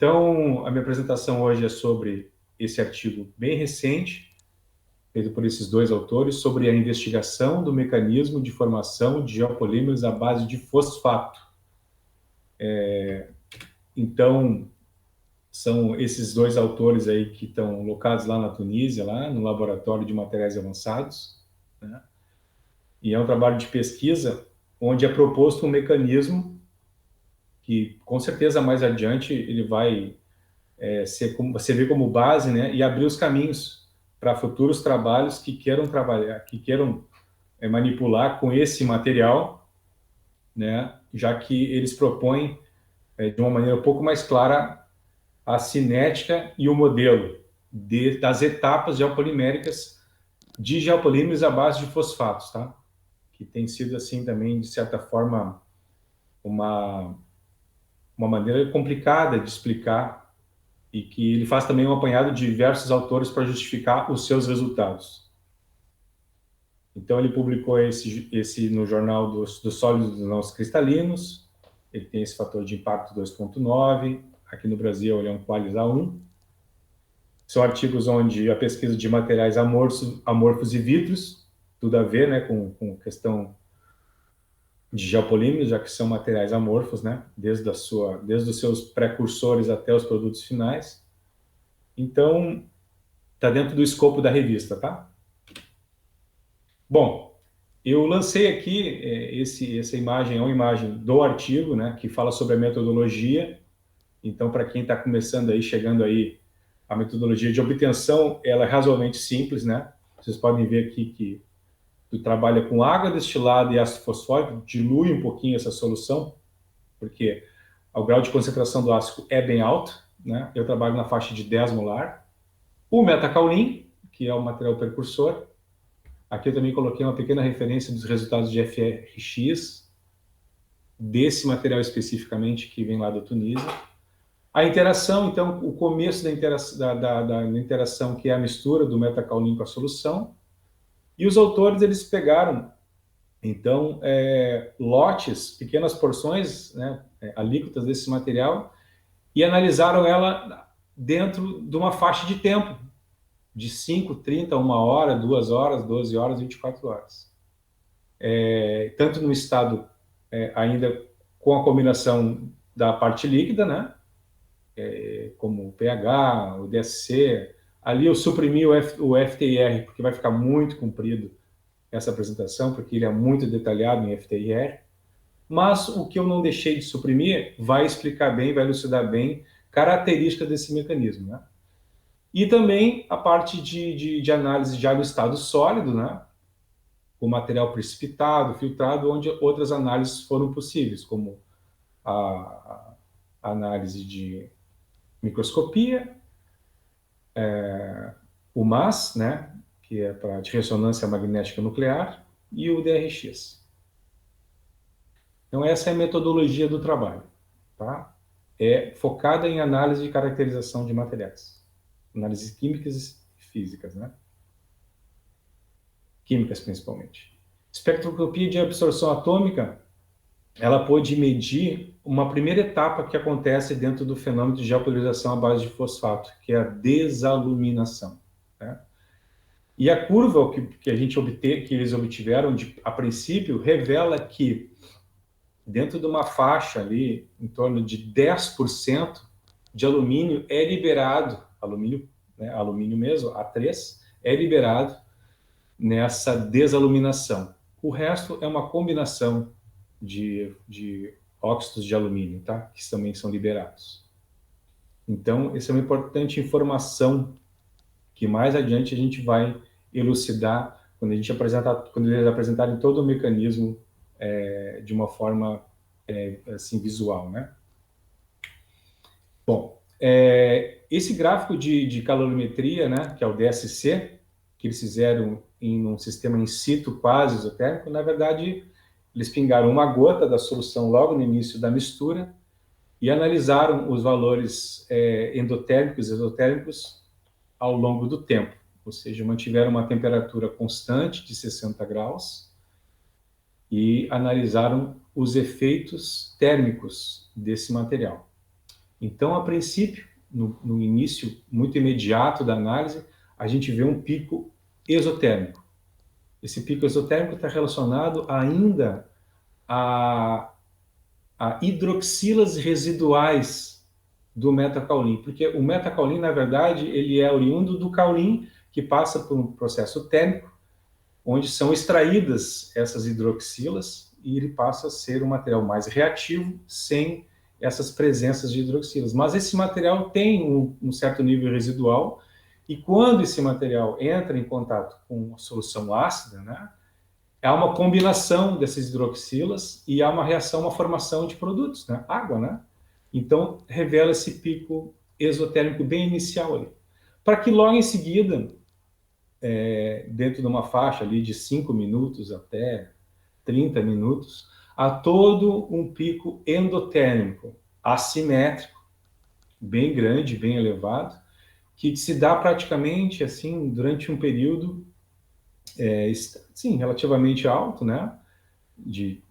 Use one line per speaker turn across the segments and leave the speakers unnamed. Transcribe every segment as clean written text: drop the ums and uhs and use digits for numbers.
Então, a minha apresentação hoje é sobre esse artigo bem recente, feito por esses dois autores, sobre a investigação do mecanismo de formação de geopolímeros à base de fosfato. Então, são esses dois autores aí que estão locados lá na Tunísia, lá no Laboratório de Materiais Avançados, né? E é um trabalho de pesquisa onde é proposto um mecanismo que, com certeza, mais adiante ele vai servir como base, né, e abrir os caminhos para futuros trabalhos que queiram trabalhar, que queiram manipular com esse material, né, já que eles propõem de uma maneira um pouco mais clara a cinética e o modelo das etapas geopoliméricas de geopolímeros à base de fosfatos, tá? Que tem sido assim também, de certa forma, uma maneira complicada de explicar e que ele faz também um apanhado de diversos autores para justificar os seus resultados. Então, ele publicou esse no Jornal dos Sólidos Não Cristalinos, ele tem esse fator de impacto 2.9, aqui no Brasil ele é um Qualis A1. São artigos onde a pesquisa de materiais amorfos e vítreos, tudo a ver, né, com questão de geopolímeros, já que são materiais amorfos, né, desde os seus precursores até os produtos finais. Então, está dentro do escopo da revista, tá? Bom, eu lancei aqui essa imagem, é uma imagem do artigo, né, que fala sobre a metodologia. Então, para quem está começando aí, chegando aí, a metodologia de obtenção, ela é razoavelmente simples, né? Vocês podem ver aqui que tu trabalha com água destilada e ácido fosfórico, dilui um pouquinho essa solução, porque o grau de concentração do ácido é bem alto, né? Eu trabalho na faixa de 10 molar. O metacaulim, que é o material precursor. Aqui eu também coloquei uma pequena referência dos resultados de FRX, desse material especificamente que vem lá da Tunísia. A interação, então, o começo da interação, que é a mistura do metacaulim com a solução. E os autores, eles pegaram, então, lotes, pequenas porções, né, alíquotas desse material, e analisaram ela dentro de uma faixa de tempo, de 5, 30, 1 hora, 2 horas, 12 horas, 24 horas. Tanto no estado ainda com a combinação da parte líquida, né, como o pH, o DSC. Ali eu suprimi o FTIR, porque vai ficar muito comprido essa apresentação, porque ele é muito detalhado em FTIR. Mas o que eu não deixei de suprimir vai explicar bem, vai elucidar bem características desse mecanismo, né? E também a parte de análise já no estado sólido, né? O material precipitado, filtrado, onde outras análises foram possíveis, como a análise de microscopia, o MAS, né, que é para de ressonância magnética nuclear, e o DRX. Então, essa é a metodologia do trabalho, tá? É focada em análise de caracterização de materiais. Análises químicas e físicas, né? Químicas, principalmente. Espectroscopia de absorção atômica, ela pôde medir uma primeira etapa que acontece dentro do fenômeno de geopolarização à base de fosfato, que é a desaluminação, né? E a curva que eles obtiveram a princípio revela que dentro de uma faixa ali, em torno de 10% de alumínio é liberado, alumínio, né, alumínio mesmo, A3, é liberado nessa desaluminação. O resto é uma combinação de óxidos de alumínio, tá? Que também são liberados. Então, essa é uma importante informação que mais adiante a gente vai elucidar quando eles apresentarem todo o mecanismo de uma forma assim visual, né? Bom, esse gráfico de calorimetria, né, que é o DSC, que eles fizeram em um sistema in situ quase isotérmico, na verdade, eles pingaram uma gota da solução logo no início da mistura e analisaram os valores endotérmicos e exotérmicos ao longo do tempo, ou seja, mantiveram uma temperatura constante de 60 graus e analisaram os efeitos térmicos desse material. Então, a princípio, no início muito imediato da análise, a gente vê um pico exotérmico. Esse pico exotérmico está relacionado ainda a hidroxilas residuais do metacaulim, porque o metacaulim, na verdade, ele é oriundo do caulim, que passa por um processo térmico, onde são extraídas essas hidroxilas e ele passa a ser um material mais reativo, sem essas presenças de hidroxilas. Mas esse material tem um certo nível residual, e quando esse material entra em contato com a solução ácida, né, há uma combinação dessas hidroxilas e há uma reação, uma formação de produtos, né, água, né? Então, revela esse pico exotérmico bem inicial ali. Para que logo em seguida, dentro de uma faixa ali de 5 minutos até 30 minutos, há todo um pico endotérmico, assimétrico, bem grande, bem elevado, que se dá praticamente assim durante um período sim, relativamente alto, né?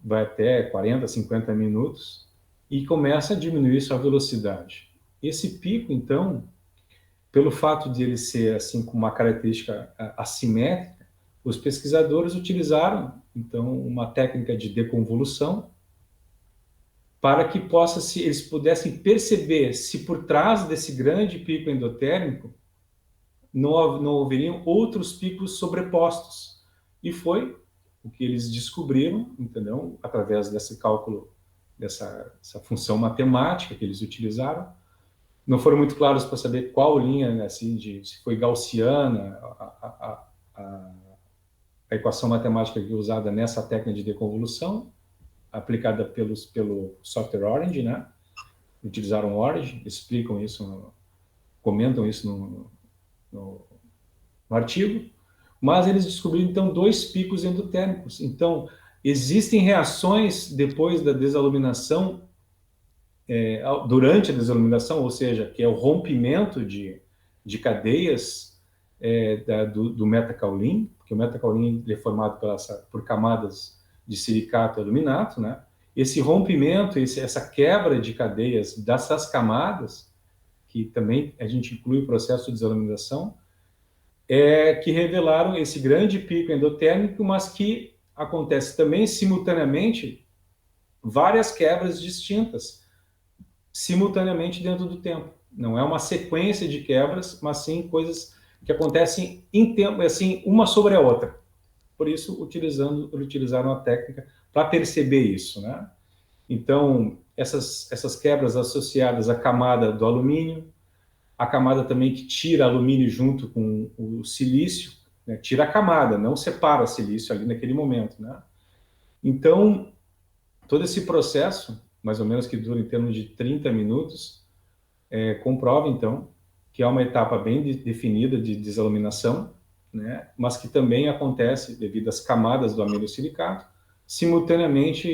Vai até 40, 50 minutos, e começa a diminuir sua velocidade. Esse pico, então, pelo fato de ele ser assim com uma característica assimétrica, os pesquisadores utilizaram então uma técnica de deconvolução para que eles pudessem perceber se por trás desse grande pico endotérmico não haveriam outros picos sobrepostos. E foi o que eles descobriram, entendeu? Através desse cálculo, dessa função matemática que eles utilizaram. Não foram muito claros para saber qual linha, né, assim, se foi gaussiana, a equação matemática que é usada nessa técnica de deconvolução, aplicada pelo software Orange, né? Utilizaram Orange, explicam isso, comentam isso no artigo, mas eles descobriram, então, 2 picos endotérmicos. Então, existem reações depois da desaluminação, durante a desaluminação, ou seja, que é o rompimento de cadeias do metacaulim, porque o metacaulim é formado por camadas de silicato e aluminato, né? Esse rompimento, essa quebra de cadeias dessas camadas, que também a gente inclui o processo de desaluminação, que revelaram esse grande pico endotérmico, mas que acontece também simultaneamente várias quebras distintas, simultaneamente dentro do tempo. Não é uma sequência de quebras, mas sim coisas que acontecem em tempo, assim, uma sobre a outra. Por isso, utilizaram a técnica para perceber isso, né? Então, essas quebras associadas à camada do alumínio, a camada também que tira alumínio junto com o silício, né? Tira a camada, não separa o silício ali naquele momento, né? Então, todo esse processo, mais ou menos que dura em termos de 30 minutos, comprova, então, que há uma etapa bem definida de desaluminação, né? Mas que também acontece devido às camadas do aminosilicato, simultaneamente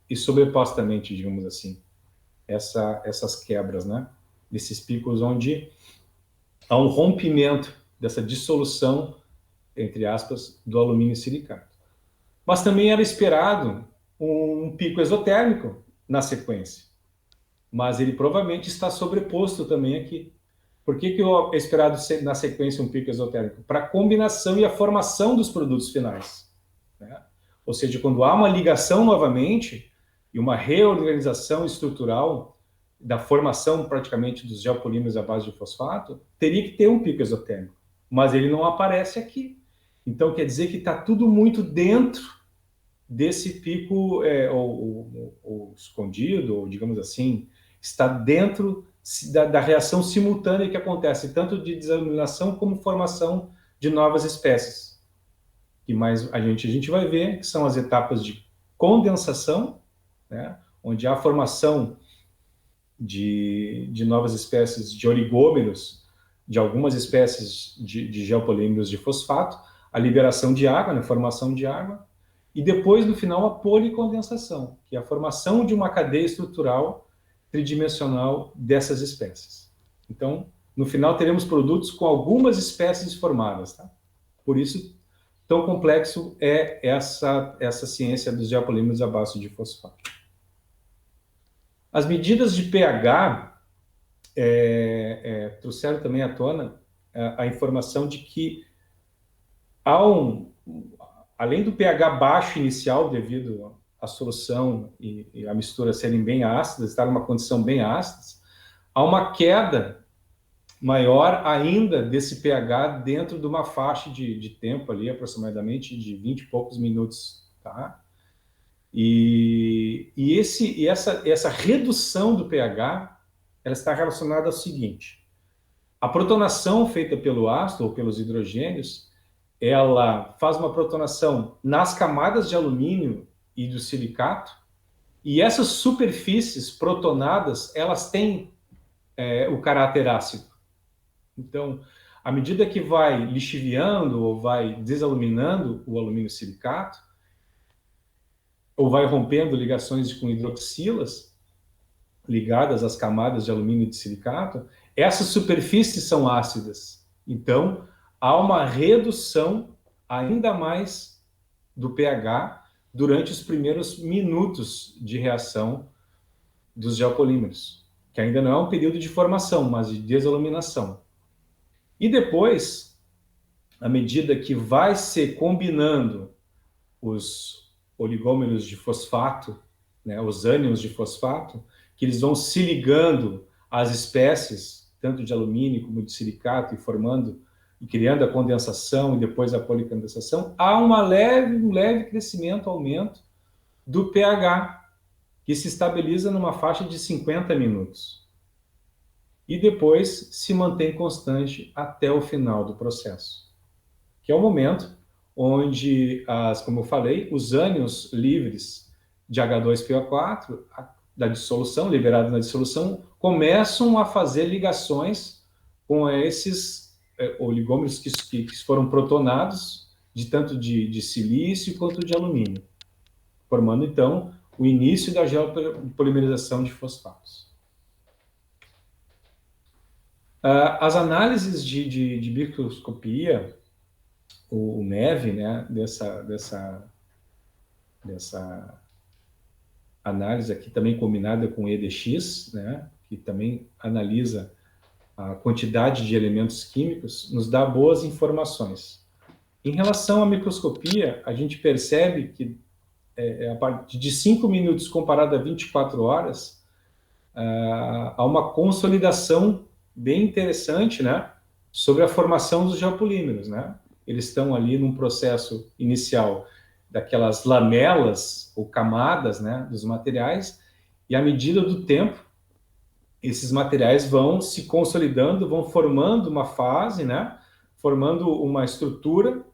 e sobrepostamente, digamos assim, essas quebras, né? Desses picos onde há um rompimento dessa dissolução, entre aspas, do alumínio silicato. Mas também era esperado um pico exotérmico na sequência, mas ele provavelmente está sobreposto também aqui. Por que é esperado na sequência um pico exotérmico? Para a combinação e a formação dos produtos finais, né? Ou seja, quando há uma ligação novamente e uma reorganização estrutural da formação praticamente dos geopolímeros à base de fosfato, teria que ter um pico exotérmico, mas ele não aparece aqui. Então quer dizer que está tudo muito dentro desse pico, ou escondido, ou digamos assim, está dentro da reação simultânea que acontece, tanto de desaluminação como formação de novas espécies. E mais a gente vai ver que são as etapas de condensação, né, onde há a formação de novas espécies de oligômeros, de algumas espécies de geopolímeros de fosfato, a liberação de água, né, formação de água, e depois, no final, a policondensação, que é a formação de uma cadeia estrutural tridimensional dessas espécies. Então, no final, teremos produtos com algumas espécies formadas. Tá? Por isso, tão complexo é essa ciência dos geopolímeros à base de fosfato. As medidas de pH trouxeram também à tona a informação de que além do pH baixo inicial, devido à solução e a mistura serem bem ácidas, estar numa condição bem ácida, há uma queda maior ainda desse pH dentro de uma faixa de tempo ali, aproximadamente de 20 e poucos minutos, tá? Essa redução do pH, ela está relacionada ao seguinte: a protonação feita pelo ácido ou pelos hidrogênios, ela faz uma protonação nas camadas de alumínio e do silicato, e essas superfícies protonadas, elas têm o caráter ácido. Então, à medida que vai lixiviando ou vai desaluminando o alumínio silicato, ou vai rompendo ligações com hidroxilas ligadas às camadas de alumínio e de silicato, essas superfícies são ácidas. Então, há uma redução ainda mais do pH durante os primeiros minutos de reação dos geopolímeros, que ainda não é um período de formação, mas de desaluminação. E depois, à medida que vai se combinando os oligômeros de fosfato, né, os ânions de fosfato, que eles vão se ligando às espécies, tanto de alumínio como de silicato, e formando e criando a condensação e depois a policondensação, há um leve crescimento, aumento do pH, que se estabiliza numa faixa de 50 minutos. E depois se mantém constante até o final do processo, que é o momento onde, como eu falei, os ânions livres de H2PO4, da dissolução, liberados na dissolução, começam a fazer ligações com esses oligômeros que foram protonados, tanto de silício quanto de alumínio, formando, então, o início da geopolimerização de fosfatos. As análises de microscopia, o MEV, né, dessa análise aqui também combinada com o EDX, né, que também analisa a quantidade de elementos químicos, nos dá boas informações. Em relação à microscopia, a gente percebe que a partir de 5 minutos comparado a 24 horas, há uma consolidação bem interessante, né, sobre a formação dos geopolímeros, né? Eles estão ali num processo inicial daquelas lamelas ou camadas, né, dos materiais, e à medida do tempo, esses materiais vão se consolidando, vão formando uma fase, né, formando uma estrutura,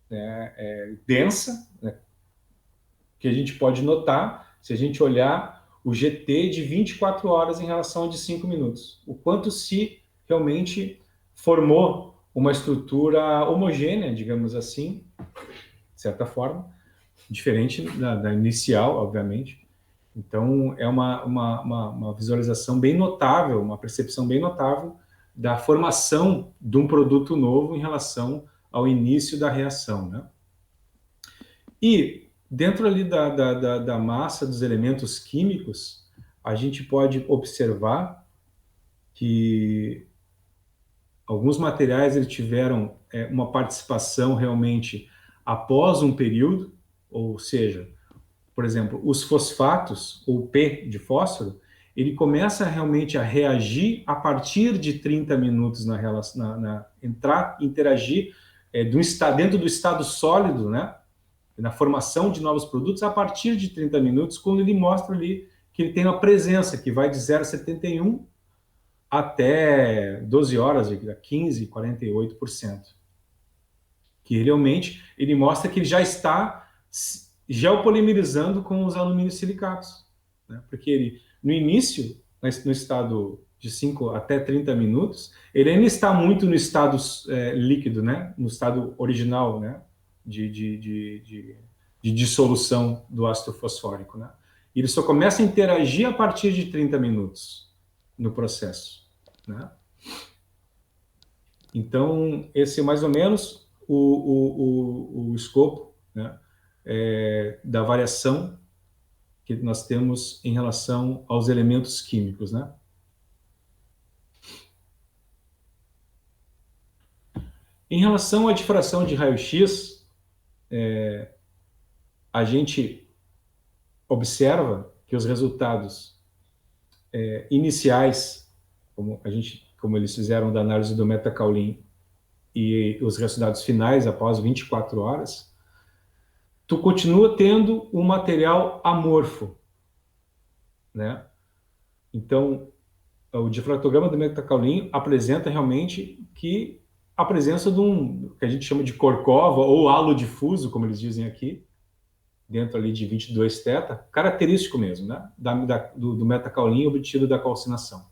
né, densa, né, que a gente pode notar se a gente olhar o GT de 24 horas em relação ao de 5 minutos. O quanto se realmente formou uma estrutura homogênea, digamos assim, de certa forma, diferente da inicial, obviamente. Então, é uma visualização bem notável, uma percepção bem notável da formação de um produto novo em relação ao início da reação, né? E dentro ali da massa dos elementos químicos, a gente pode observar que alguns materiais eles tiveram uma participação realmente após um período, ou seja, por exemplo, os fosfatos, ou P de fósforo, ele começa realmente a reagir a partir de 30 minutos interagir dentro do estado sólido, né? Na formação de novos produtos a partir de 30 minutos, quando ele mostra ali que ele tem uma presença que vai de 0,71 até 12 horas, 15, 48%. Que realmente ele mostra que ele já está geopolimerizando com os alumínios silicatos, né? Porque ele, no início, no estado de 5 até 30 minutos, ele ainda está muito no estado líquido, né? No estado original, né? De dissolução do ácido fosfórico, né? E ele só começa a interagir a partir de 30 minutos no processo, né? Então, esse é mais ou menos o escopo, né, da variação que nós temos em relação aos elementos químicos, né? Em relação à difração de raio-x, a gente observa que os resultados iniciais, como eles fizeram da análise do metacaulin, e os resultados finais após 24 horas, tu continua tendo um material amorfo, né? Então, o difratograma do metacaulin apresenta realmente que a presença de um, que a gente chama de corcova, ou halo difuso, como eles dizem aqui, dentro ali de 22 teta, característico mesmo, né? Do metacaulin obtido da calcinação.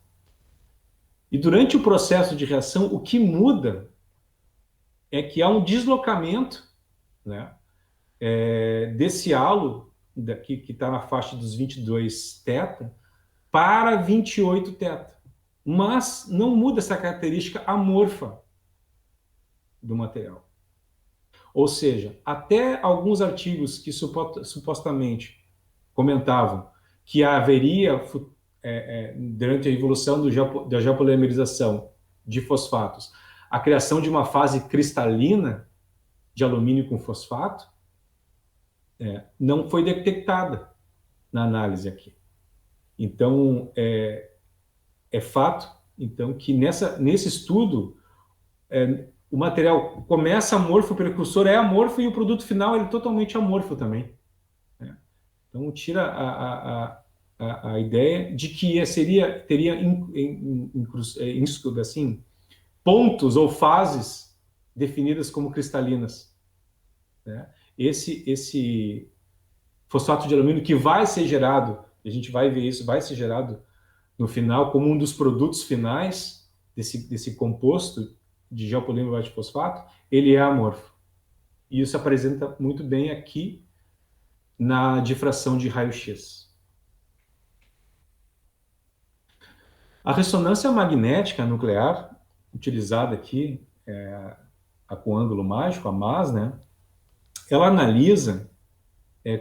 E durante o processo de reação, o que muda é que há um deslocamento, né, desse halo, daqui, que está na faixa dos 22 teta, para 28 teta. Mas não muda essa característica amorfa do material. Ou seja, até alguns artigos que supostamente comentavam que haveria, durante a evolução da geopolimerização de fosfatos, a criação de uma fase cristalina de alumínio com fosfato, não foi detectada na análise aqui. Então, é fato, então, que nesse estudo, o material começa amorfo, o precursor é amorfo e o produto final ele é totalmente amorfo também. Né? Então, tira a ideia de que teria assim, pontos ou fases definidas como cristalinas. Né? Esse fosfato de alumínio que vai ser gerado, a gente vai ver isso, vai ser gerado no final como um dos produtos finais desse composto de geopolímero de fosfato, ele é amorfo. E isso apresenta muito bem aqui na difração de raio-x. A ressonância magnética nuclear, utilizada aqui, com ângulo mágico, a MAS, né, ela analisa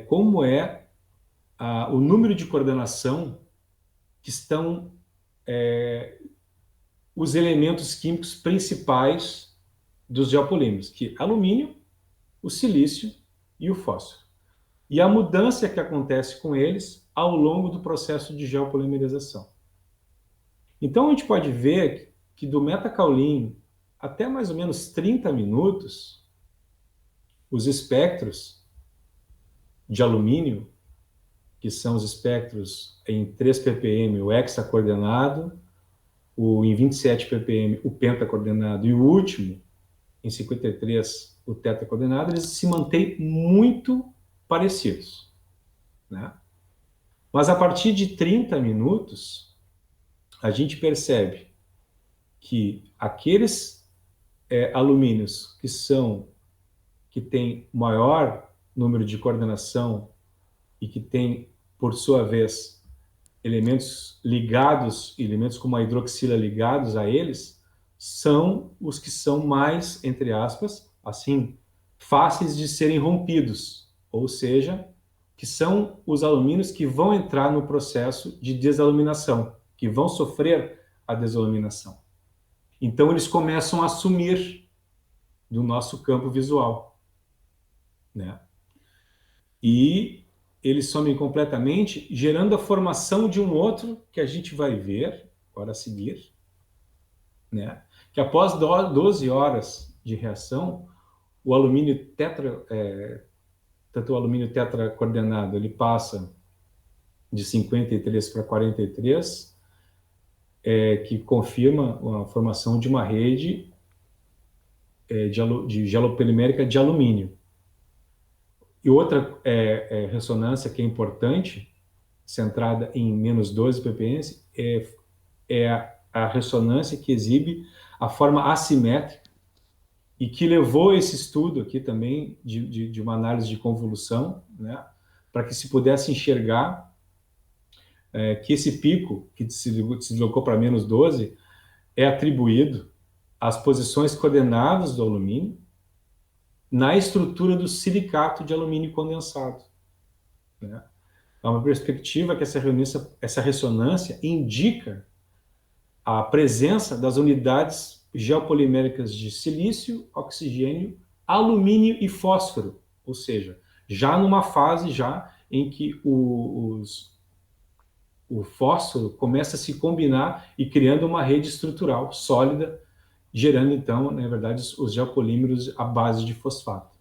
como o número de coordenação que estão os elementos químicos principais dos geopolímeros, que é alumínio, o silício e o fósforo. E a mudança que acontece com eles ao longo do processo de geopolimerização. Então, a gente pode ver que do metacaulin até mais ou menos 30 minutos, os espectros de alumínio, que são os espectros em 3 ppm, o hexacoordenado, em 27 ppm, o pentacoordenado, e o último, em 53, o tetacoordenado, eles se mantêm muito parecidos. Né? Mas a partir de 30 minutos, a gente percebe que aqueles alumínios que têm maior número de coordenação e que têm, por sua vez, elementos ligados, elementos como a hidroxila ligados a eles, são os que são mais, entre aspas, assim, fáceis de serem rompidos, ou seja, que são os alumínios que vão entrar no processo de desaluminação, que vão sofrer a desaluminação. Então, eles começam a sumir do nosso campo visual, né? E eles somem completamente, gerando a formação de um outro que a gente vai ver agora a seguir, né? Que após 12 horas de reação, o alumínio tanto o alumínio tetracoordenado, ele passa de 53 para 43, que confirma a formação de uma rede de gelopolimérica de alumínio. E outra ressonância que é importante, centrada em menos 12 ppm, é a ressonância que exibe a forma assimétrica e que levou esse estudo aqui também de uma análise de convolução, né, para que se pudesse enxergar que esse pico, que se deslocou para menos 12, é atribuído às posições coordenadas do alumínio na estrutura do silicato de alumínio condensado. Né? É uma perspectiva que essa ressonância indica a presença das unidades geopoliméricas de silício, oxigênio, alumínio e fósforo, ou seja, já numa fase já em que o fósforo começa a se combinar e criando uma rede estrutural sólida, gerando então, na verdade, os geopolímeros à base de fosfato.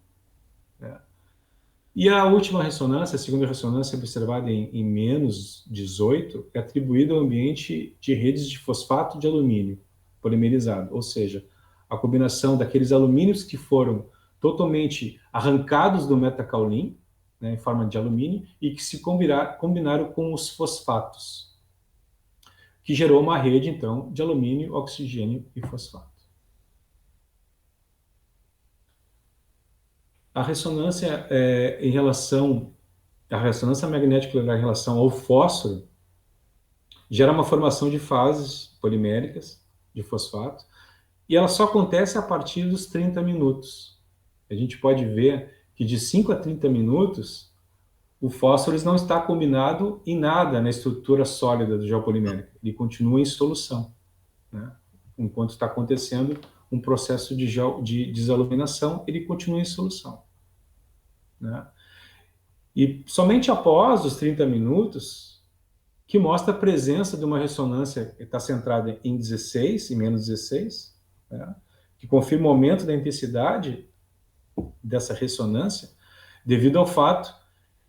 E a última ressonância, a segunda ressonância observada em menos 18, é atribuída ao ambiente de redes de fosfato de alumínio polimerizado, ou seja, a combinação daqueles alumínios que foram totalmente arrancados do metacaolin, né, em forma de alumínio, e que se combinaram com os fosfatos, que gerou uma rede, então, de alumínio, oxigênio e fosfato. A ressonância a ressonância magnética em relação ao fósforo gera uma formação de fases poliméricas de fosfato, e ela só acontece a partir dos 30 minutos. A gente pode ver que de 5 a 30 minutos, o fósforo não está combinado em nada na estrutura sólida do geopolimérico. Ele continua em solução, né? Enquanto está acontecendo um processo de desaluminação, ele continua em solução, né? E somente após os 30 minutos, que mostra a presença de uma ressonância que está centrada em 16, em menos 16, né? Que confirma o aumento da intensidade dessa ressonância, devido ao fato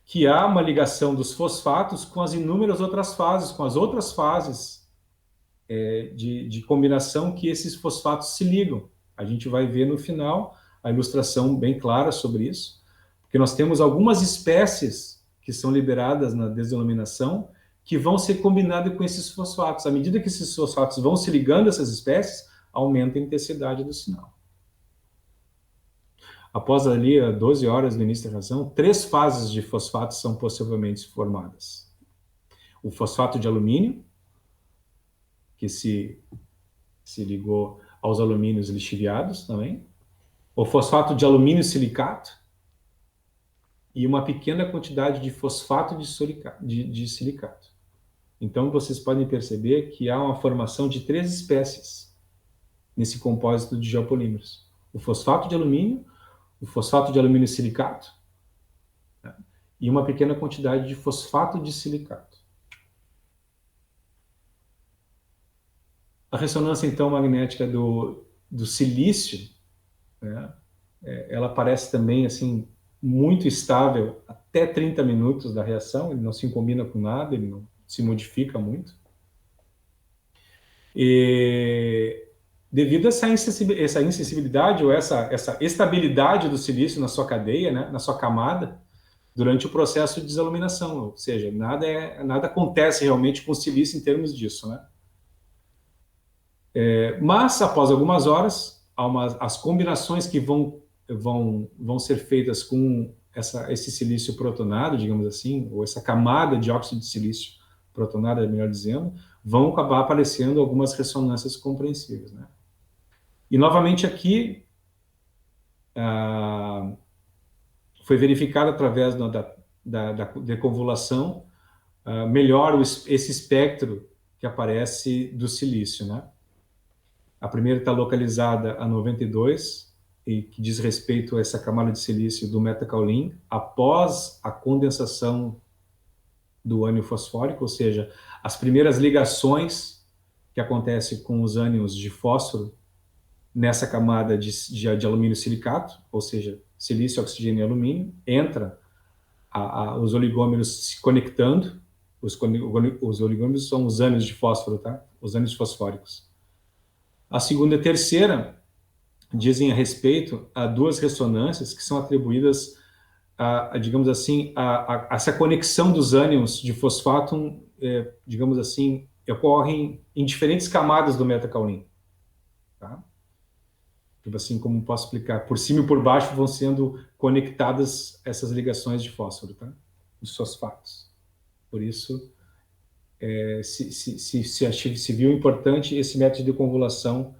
que há uma ligação dos fosfatos com as inúmeras outras fases, com as outras fases de combinação que esses fosfatos se ligam. A gente vai ver no final a ilustração bem clara sobre isso, porque nós temos algumas espécies que são liberadas na desiluminação que vão ser combinadas com esses fosfatos. À medida que esses fosfatos vão se ligando a essas espécies, aumenta a intensidade do sinal. Após ali 12 horas do início da reação, 3 fases de fosfatos são possivelmente formadas. O fosfato de alumínio, que se ligou aos alumínios lixiviados também. O fosfato de alumínio silicato e uma pequena quantidade de fosfato de silicato. Então, vocês podem perceber que há uma formação de 3 espécies nesse compósito de geopolímeros. O fosfato de alumínio, o fosfato de alumínio silicato, né, e uma pequena quantidade de fosfato de silicato. A ressonância, então, magnética do silício, né, ela parece também, assim, muito estável até 30 minutos da reação, ele não se combina com nada, ele não se modifica muito. E devido a essa insensibilidade ou essa estabilidade do silício na sua cadeia, né, na sua camada, durante o processo de desaluminação, ou seja, nada acontece realmente com o silício em termos disso, né? Mas, após algumas horas, as combinações que vão ser feitas com esse silício protonado, digamos assim, ou essa camada de óxido de silício protonado, melhor dizendo, vão acabar aparecendo algumas ressonâncias compreensíveis, né? E, novamente, aqui, foi verificado através da deconvolução melhor esse espectro que aparece do silício, né? A primeira está localizada a 92, e que diz respeito a essa camada de silício do metacaolin após a condensação do ânion fosfórico, ou seja, as primeiras ligações que acontecem com os ânions de fósforo nessa camada de alumínio silicato, ou seja, silício, oxigênio e alumínio, entra os oligômeros se conectando. Os oligômeros são os ânions de fósforo, tá? Os ânions fosfóricos. A segunda e a terceira dizem a respeito a 2 ressonâncias que são atribuídas digamos assim, essa conexão dos ânions de fosfato, digamos assim, ocorrem em diferentes camadas do metacaolin, tá? Tipo assim, como posso explicar? Por cima e por baixo vão sendo conectadas essas ligações de fósforo, tá? Os fosfatos. Por isso, se viu importante esse método de convolução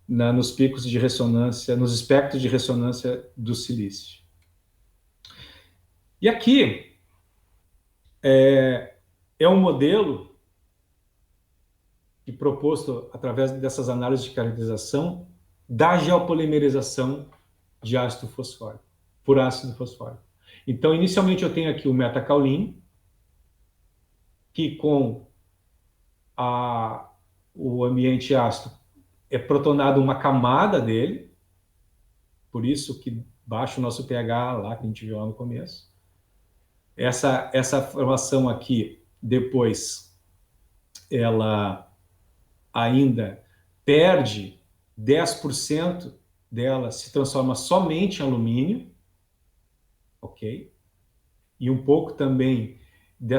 nos picos de ressonância, nos espectros de ressonância do silício. E aqui, É um modelo que proposto através dessas análises de caracterização da geopolimerização de ácido fosfórico, por ácido fosfórico. Então, inicialmente eu tenho aqui o metacaulim, que com o ambiente ácido é protonado uma camada dele, por isso que baixa o nosso pH lá, que a gente viu lá no começo. Essa formação aqui, depois, ela ainda perde 10% dela, se transforma somente em alumínio, ok? E um pouco também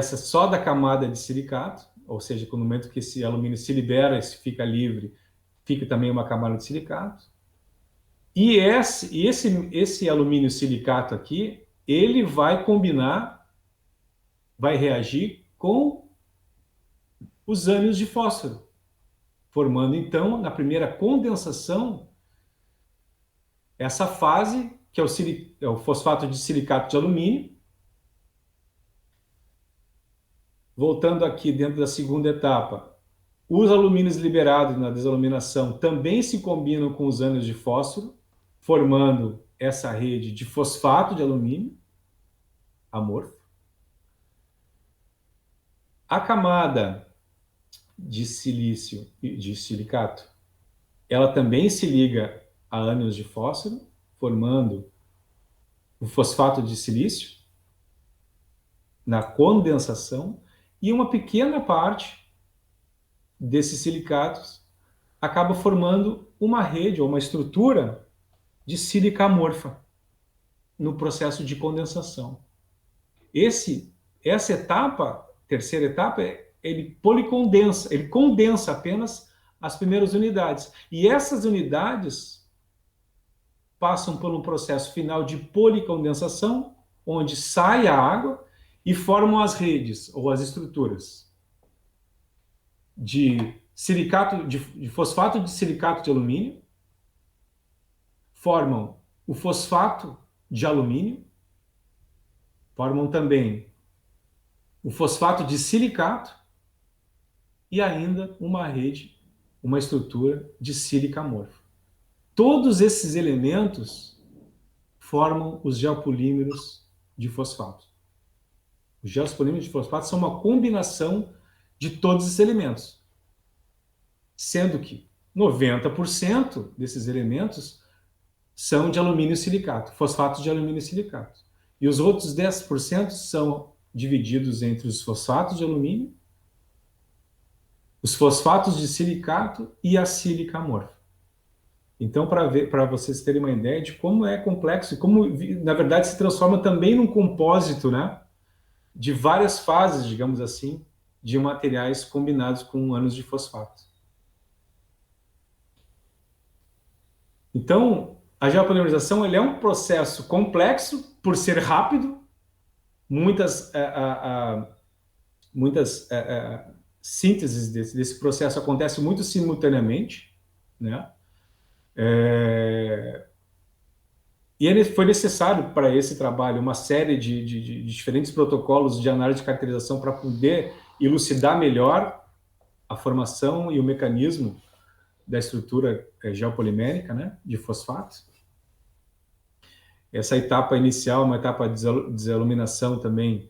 só da camada de silicato, ou seja, no momento que esse alumínio se libera, se fica livre, fica também uma camada de silicato. E esse alumínio silicato aqui, ele vai combinar, vai reagir com os ânions de fósforo, formando então, na primeira condensação, essa fase, que é o fosfato de silicato de alumínio. Voltando aqui dentro da segunda etapa, os alumínios liberados na desaluminação também se combinam com os ânions de fósforo, formando essa rede de fosfato de alumínio amorfo. A camada de silício e de silicato, ela também se liga a ânions de fósforo, formando o fosfato de silício na condensação, e uma pequena parte desses silicatos acaba formando uma rede ou uma estrutura de sílica amorfa no processo de condensação. Essa etapa, terceira etapa, ele policondensa, ele condensa apenas as primeiras unidades. E essas unidades passam por um processo final de policondensação, onde sai a água e formam as redes ou as estruturas de silicato, de fosfato de silicato de alumínio, formam o fosfato de alumínio, formam também o fosfato de silicato e ainda uma rede, uma estrutura de sílica amorfa. Todos esses elementos formam os geopolímeros de fosfato. Os geopolímeros de fosfato são uma combinação de todos esses elementos, sendo que 90% desses elementos são de alumínio e silicato, fosfatos de alumínio e silicato. E os outros 10% são divididos entre os fosfatos de alumínio, os fosfatos de silicato e a sílica amorfa. Então, para vocês terem uma ideia de como é complexo e como, na verdade, se transforma também num compósito, né, de várias fases, digamos assim, de materiais combinados com ânions de fosfato. Então, a geopolimerização ele é um processo complexo por ser rápido, muitas sínteses desse processo acontecem muito simultaneamente, né? E foi necessário para esse trabalho uma série de diferentes protocolos de análise de caracterização para poder elucidar melhor a formação e o mecanismo da estrutura geopolimérica, né, de fosfatos. Essa etapa inicial, uma etapa de desaluminação também,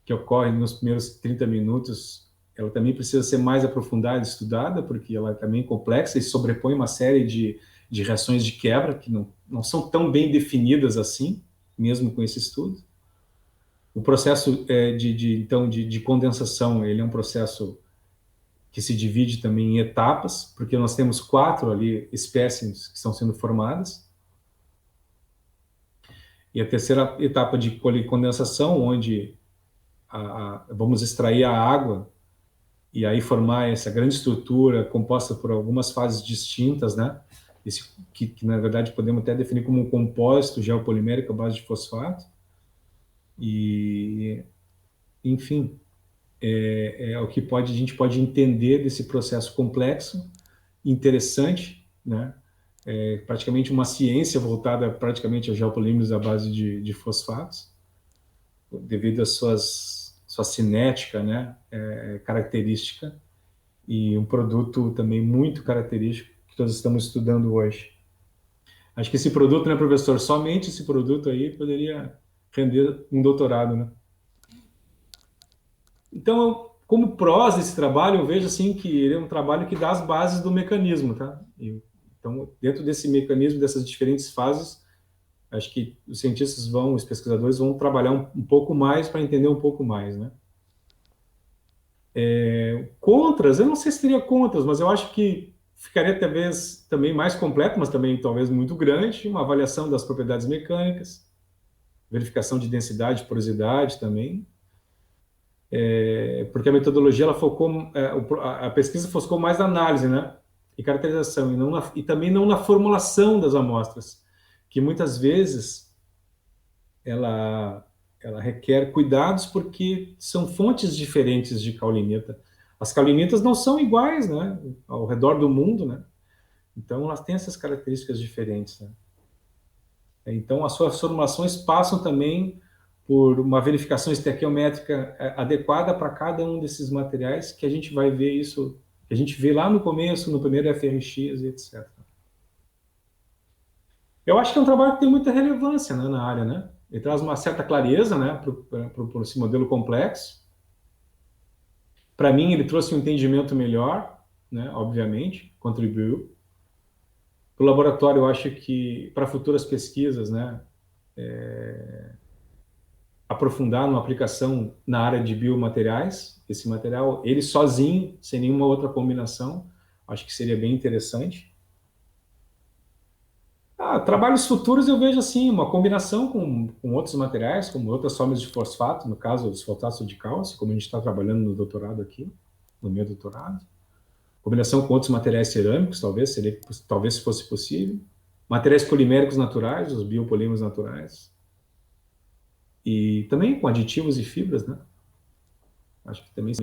que ocorre nos primeiros 30 minutos, ela também precisa ser mais aprofundada e estudada, porque ela é também complexa e sobrepõe uma série de reações de quebra que não são tão bem definidas assim, mesmo com esse estudo. O processo de condensação, ele é um processo que se divide também em etapas, porque nós temos 4 ali espécimes que estão sendo formadas. E a terceira etapa de policondensação, onde vamos extrair a água e aí formar essa grande estrutura composta por algumas fases distintas, né? Que na verdade podemos até definir como um compósito geopolimérico à base de fosfato. E, enfim, é o que a gente pode entender desse processo complexo, interessante, né? Praticamente uma ciência voltada praticamente aos geopolímeros à base de fosfatos, devido às sua cinética, né, característica, e um produto também muito característico que nós estamos estudando hoje. Acho que esse produto, né, professor, somente esse produto aí poderia render um doutorado, né? Então, como prós desse trabalho, eu vejo assim que ele é um trabalho que dá as bases do mecanismo, tá? Então, dentro desse mecanismo, dessas diferentes fases, acho que os cientistas vão, os pesquisadores vão trabalhar um pouco mais para entender um pouco mais, né? Contras, eu não sei se teria contras, mas eu acho que ficaria talvez também mais completo, mas também talvez muito grande, uma avaliação das propriedades mecânicas, verificação de densidade, porosidade também, porque a metodologia ela focou, a pesquisa focou mais na análise, né, e caracterização, e também não na formulação das amostras, que muitas vezes ela requer cuidados porque são fontes diferentes de caulinita. As caulinitas não são iguais, né, ao redor do mundo, né? Então elas têm essas características diferentes, né? Então as suas formulações passam também por uma verificação estequiométrica adequada para cada um desses materiais, que a gente vai ver isso, que a gente vê lá no começo, no primeiro FRX e etc. Eu acho que é um trabalho que tem muita relevância, né, na área, né? Ele traz uma certa clareza, né, para esse modelo complexo. Para mim, ele trouxe um entendimento melhor, né, obviamente, contribuiu. Para o laboratório, eu acho que para futuras pesquisas, né, aprofundar numa aplicação na área de biomateriais, esse material, ele sozinho, sem nenhuma outra combinação, acho que seria bem interessante. Trabalhos futuros eu vejo assim, uma combinação com outros materiais, como outras formas de fosfato, no caso dos fosfatos de cálcio, como a gente está trabalhando no doutorado aqui, no meu doutorado. Combinação com outros materiais cerâmicos, talvez fosse possível. Materiais poliméricos naturais, os biopolímeros naturais. E também com aditivos e fibras, né? Acho que também